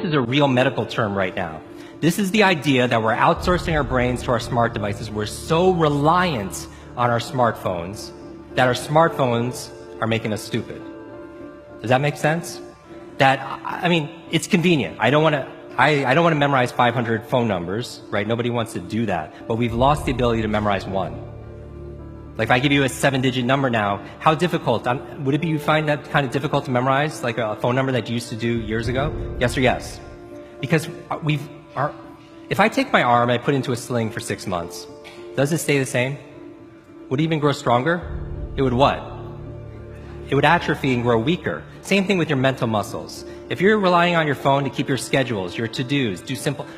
this is a real medical term right now. This is the idea that we're outsourcing our brains to our smart devices. We're so reliant on our smartphones that our smartphones are making us stupid. Does that make sense? I mean, it's convenient. I don't want to memorize 500 phone numbers, right? Nobody wants to do that. But we've lost the ability to memorize one. Like if I give you a 7-digit number now, how difficult? Would it be you find that kind of difficult to memorize, like a phone number that you used to do years ago? Yes or yes? Because if I take my arm and I put it into a sling for 6 months, does it stay the same? Would it even grow stronger? It would what? It would atrophy and grow weaker. Same thing with your mental muscles. If you're relying on your phone to keep your schedules, your to-dos,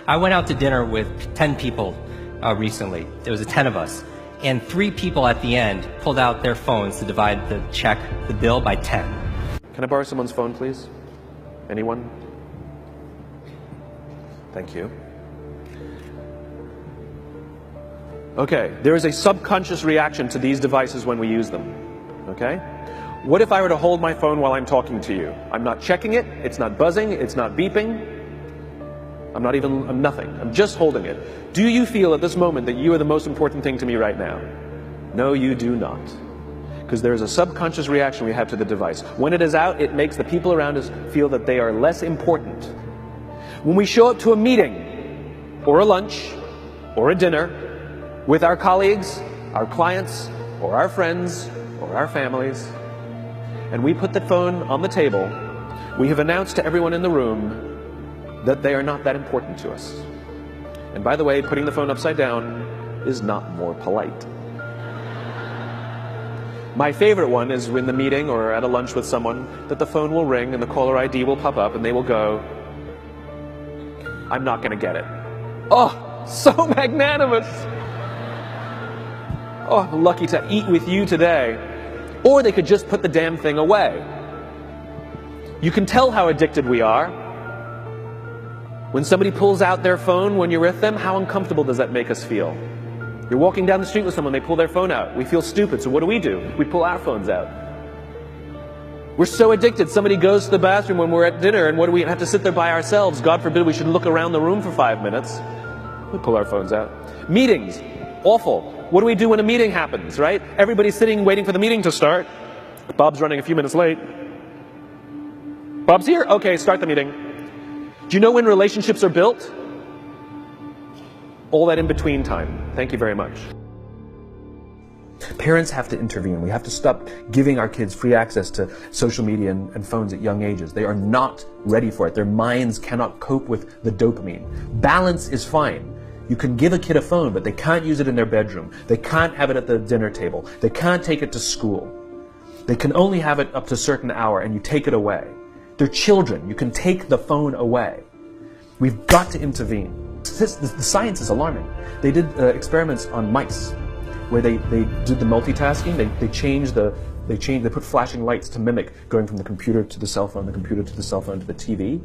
I went out to dinner with 10 people recently. There was 10 of us. And 3 people at the end pulled out their phones to divide the bill by 10. Can I borrow someone's phone, please? Anyone? Thank you. Okay, there is a subconscious reaction to these devices when we use them. Okay? What if I were to hold my phone while I'm talking to you? I'm not checking it, it's not buzzing, it's not beeping. I'm nothing. I'm just holding it. Do you feel at this moment that you are the most important thing to me right now? No, you do not. Because there is a subconscious reaction we have to the device. When it is out, it makes the people around us feel that they are less important. When we show up to a meeting, or a lunch, or a dinner, with our colleagues, our clients, or our friends, or our families, and we put the phone on the table, we have announced to everyone in the room that they are not that important to us. And by the way, putting the phone upside down is not more polite. My favorite one is in the meeting or at a lunch with someone that the phone will ring and the caller ID will pop up and they will go, I'm not going to get it. Oh, so magnanimous. Oh, I'm lucky to eat with you today. Or they could just put the damn thing away. You can tell how addicted we are. When somebody pulls out their phone when you're with them, how uncomfortable does that make us feel? You're walking down the street with someone, they pull their phone out. We feel stupid, so what do? We pull our phones out. We're so addicted. Somebody goes to the bathroom when we're at dinner, and what do we have to sit there by ourselves? God forbid we should look around the room for 5 minutes. We pull our phones out. Meetings, awful. What do we do when a meeting happens, right? Everybody's sitting waiting for the meeting to start. Bob's running a few minutes late. Bob's here? Okay, start the meeting. Do you know when relationships are built? All that in between time. Thank you very much. Parents have to intervene. We have to stop giving our kids free access to social media and phones at young ages. They are not ready for it. Their minds cannot cope with the dopamine. Balance is fine. You can give a kid a phone, but they can't use it in their bedroom. They can't have it at the dinner table. They can't take it to school. They can only have it up to a certain hour, and you take it away. They're children. You can take the phone away. We've got to intervene. The science is alarming. They did experiments on mice where they did the multitasking. They put flashing lights to mimic going from the computer to the cell phone, the computer to the cell phone to the TV.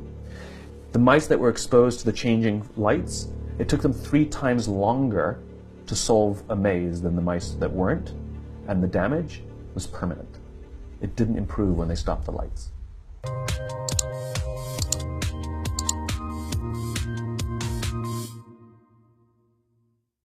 The mice that were exposed to the changing lights, it took them 3 times longer to solve a maze than the mice that weren't, and the damage was permanent. It didn't improve when they stopped the lights.